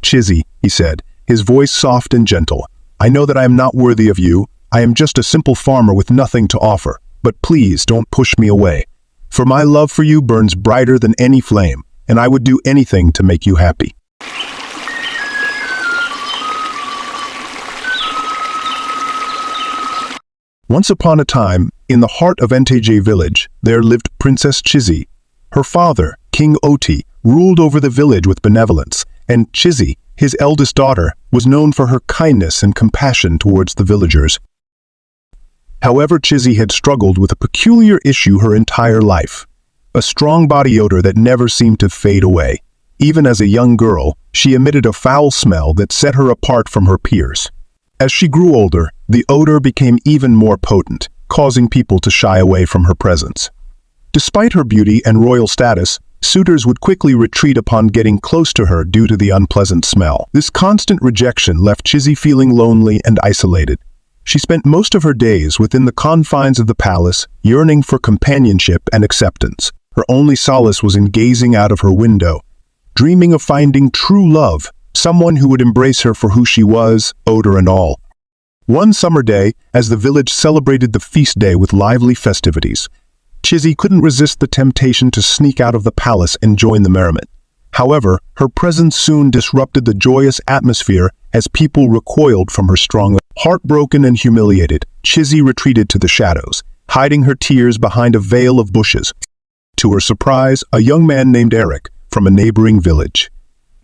"Chizzy," he said, his voice soft and gentle. "I know that I am not worthy of you. I am just a simple farmer with nothing to offer. But please don't push me away. For my love for you burns brighter than any flame, and I would do anything to make you happy." Once upon a time, in the heart of Nenye village, there lived Princess Chizzy. Her father, King Oti, ruled over the village with benevolence, and Chizzy, his eldest daughter, was known for her kindness and compassion towards the villagers. However, Chizzy had struggled with a peculiar issue her entire life, a strong body odor that never seemed to fade away. Even as a young girl, she emitted a foul smell that set her apart from her peers. As she grew older, the odor became even more potent, causing people to shy away from her presence. Despite her beauty and royal status, suitors would quickly retreat upon getting close to her due to the unpleasant smell. This constant rejection left Chizzy feeling lonely and isolated. She spent most of her days within the confines of the palace, yearning for companionship and acceptance. Her only solace was in gazing out of her window, dreaming of finding true love, someone who would embrace her for who she was, odor and all. One summer day, as the village celebrated the feast day with lively festivities, Chizzy couldn't resist the temptation to sneak out of the palace and join the merriment. However, her presence soon disrupted the joyous atmosphere as people recoiled from her strong. Heartbroken and humiliated, Chizzy retreated to the shadows, hiding her tears behind a veil of bushes. To her surprise, a young man named Eric, from a neighboring village.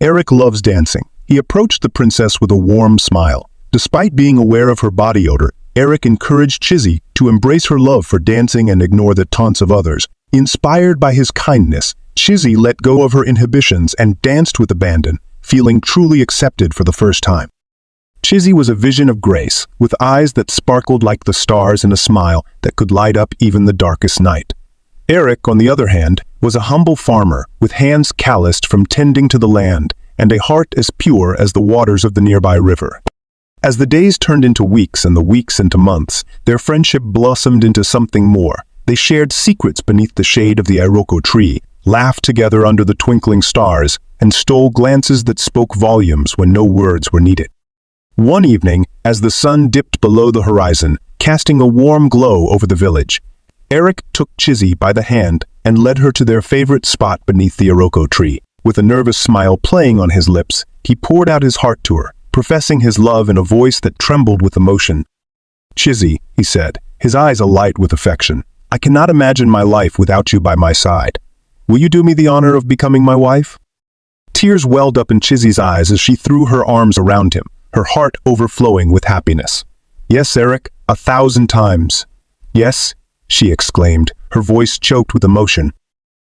Eric loves dancing. He approached the princess with a warm smile. Despite being aware of her body odor, Eric encouraged Chizzy to embrace her love for dancing and ignore the taunts of others. Inspired by his kindness, Chizzy let go of her inhibitions and danced with abandon, feeling truly accepted for the first time. Chizzy was a vision of grace, with eyes that sparkled like the stars and a smile that could light up even the darkest night. Eric, on the other hand, was a humble farmer, with hands calloused from tending to the land, and a heart as pure as the waters of the nearby river. As the days turned into weeks and the weeks into months, their friendship blossomed into something more. They shared secrets beneath the shade of the iroko tree, laughed together under the twinkling stars, and stole glances that spoke volumes when no words were needed. One evening, as the sun dipped below the horizon, casting a warm glow over the village, Eric took Chizzy by the hand and led her to their favorite spot beneath the iroko tree. With a nervous smile playing on his lips, he poured out his heart to her, professing his love in a voice that trembled with emotion. "Chizzy," he said, his eyes alight with affection, "I cannot imagine my life without you by my side. Will you do me the honor of becoming my wife?" Tears welled up in Chizzy's eyes as she threw her arms around him, her heart overflowing with happiness. "Yes, Eric, 1,000 times. Yes," she exclaimed, her voice choked with emotion.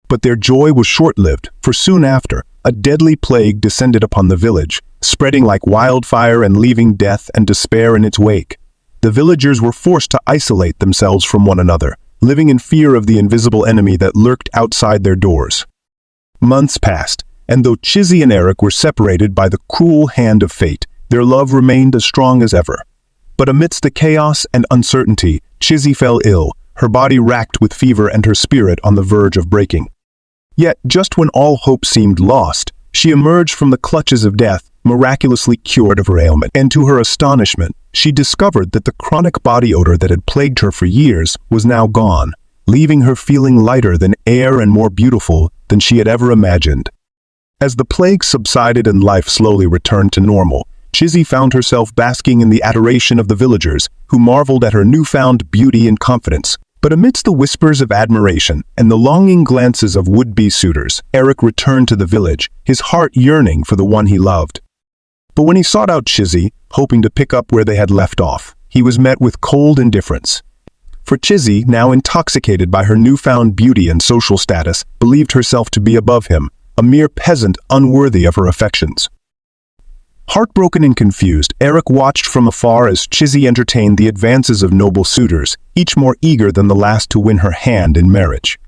But their joy was short-lived, for soon after, a deadly plague descended upon the village, spreading like wildfire and leaving death and despair in its wake. The villagers were forced to isolate themselves from one another, living in fear of the invisible enemy that lurked outside their doors. Months passed, and though Chizzy and Eric were separated by the cruel hand of fate, their love remained as strong as ever. But amidst the chaos and uncertainty, Chizzy fell ill, her body racked with fever and her spirit on the verge of breaking. Yet, just when all hope seemed lost, she emerged from the clutches of death, miraculously cured of her ailment. And to her astonishment, she discovered that the chronic body odor that had plagued her for years was now gone, leaving her feeling lighter than air and more beautiful than she had ever imagined. As the plague subsided and life slowly returned to normal, Chizzy found herself basking in the adoration of the villagers, who marveled at her newfound beauty and confidence. But amidst the whispers of admiration and the longing glances of would-be suitors, Eric returned to the village, his heart yearning for the one he loved. But when he sought out Chizzy, hoping to pick up where they had left off, he was met with cold indifference. For Chizzy, now intoxicated by her newfound beauty and social status, believed herself to be above him, a mere peasant unworthy of her affections. Heartbroken and confused, Eric watched from afar as Chizzy entertained the advances of noble suitors, each more eager than the last to win her hand in marriage.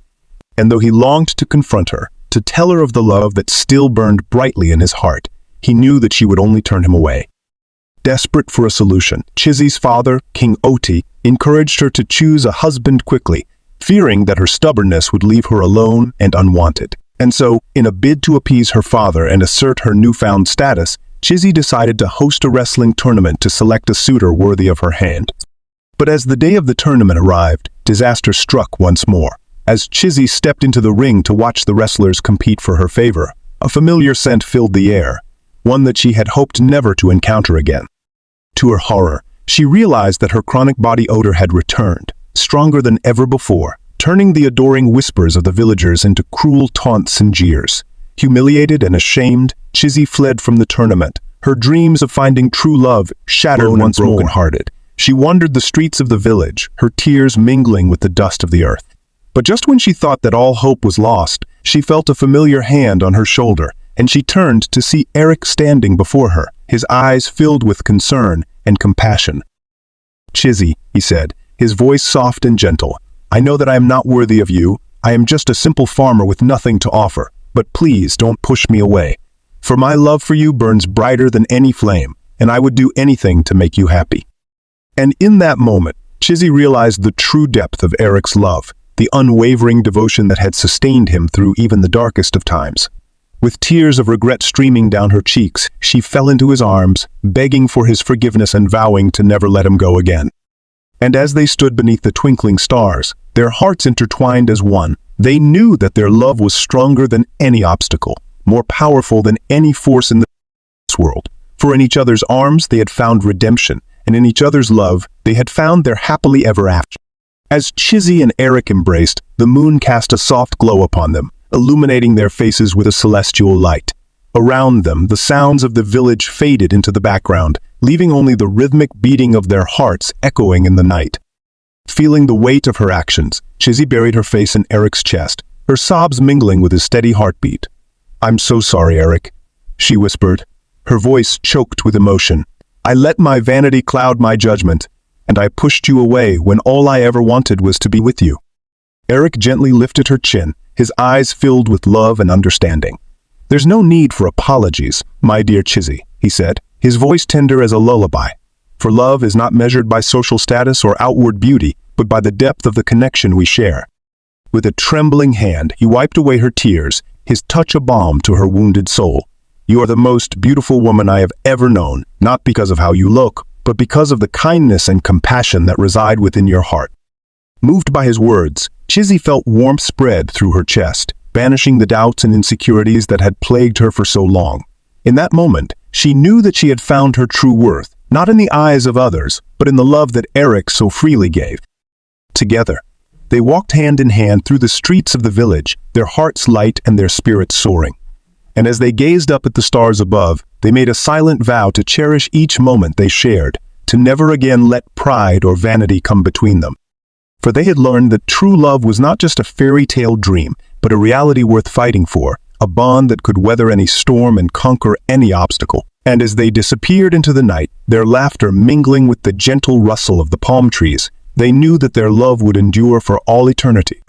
And though he longed to confront her, to tell her of the love that still burned brightly in his heart, he knew that she would only turn him away. Desperate for a solution, Chizzy's father, King Oti, encouraged her to choose a husband quickly, fearing that her stubbornness would leave her alone and unwanted. And so, in a bid to appease her father and assert her newfound status, Chizzy decided to host a wrestling tournament to select a suitor worthy of her hand. But as the day of the tournament arrived, disaster struck once more. As Chizzy stepped into the ring to watch the wrestlers compete for her favor, a familiar scent filled the air, one that she had hoped never to encounter again. To her horror, she realized that her chronic body odor had returned, stronger than ever before, turning the adoring whispers of the villagers into cruel taunts and jeers. Humiliated and ashamed, Chizzy fled from the tournament, her dreams of finding true love shattered once more. Broken-hearted, she wandered the streets of the village, her tears mingling with the dust of the earth. But just when she thought that all hope was lost, she felt a familiar hand on her shoulder, and she turned to see Eric standing before her, his eyes filled with concern and compassion. "Chizzy," he said, his voice soft and gentle, "I know that I am not worthy of you. I am just a simple farmer with nothing to offer, but please don't push me away. For my love for you burns brighter than any flame, and I would do anything to make you happy." And in that moment, Chizzy realized the true depth of Eric's love, the unwavering devotion that had sustained him through even the darkest of times. With tears of regret streaming down her cheeks, she fell into his arms, begging for his forgiveness and vowing to never let him go again. And as they stood beneath the twinkling stars, their hearts intertwined as one, they knew that their love was stronger than any obstacle, more powerful than any force in this world. For in each other's arms they had found redemption, and in each other's love they had found their happily ever after. As Chizzy and Eric embraced, the moon cast a soft glow upon them, illuminating their faces with a celestial light. Around them, the sounds of the village faded into the background, leaving only the rhythmic beating of their hearts echoing in the night. Feeling the weight of her actions, Chizzy buried her face in Eric's chest, her sobs mingling with his steady heartbeat. "I'm so sorry, Eric," she whispered, her voice choked with emotion. "I let my vanity cloud my judgment, and I pushed you away when all I ever wanted was to be with you." Eric gently lifted her chin, his eyes filled with love and understanding. "There's no need for apologies, my dear Chizzy," he said, his voice tender as a lullaby. "For love is not measured by social status or outward beauty, but by the depth of the connection we share." With a trembling hand, he wiped away her tears, his touch a balm to her wounded soul. "You are the most beautiful woman I have ever known, not because of how you look, but because of the kindness and compassion that reside within your heart." Moved by his words, Chizzy felt warmth spread through her chest, banishing the doubts and insecurities that had plagued her for so long. In that moment, she knew that she had found her true worth, not in the eyes of others, but in the love that Eric so freely gave. Together, they walked hand in hand through the streets of the village, their hearts light and their spirits soaring. And as they gazed up at the stars above, they made a silent vow to cherish each moment they shared, to never again let pride or vanity come between them. For they had learned that true love was not just a fairy tale dream, but a reality worth fighting for, a bond that could weather any storm and conquer any obstacle. And as they disappeared into the night, their laughter mingling with the gentle rustle of the palm trees, they knew that their love would endure for all eternity.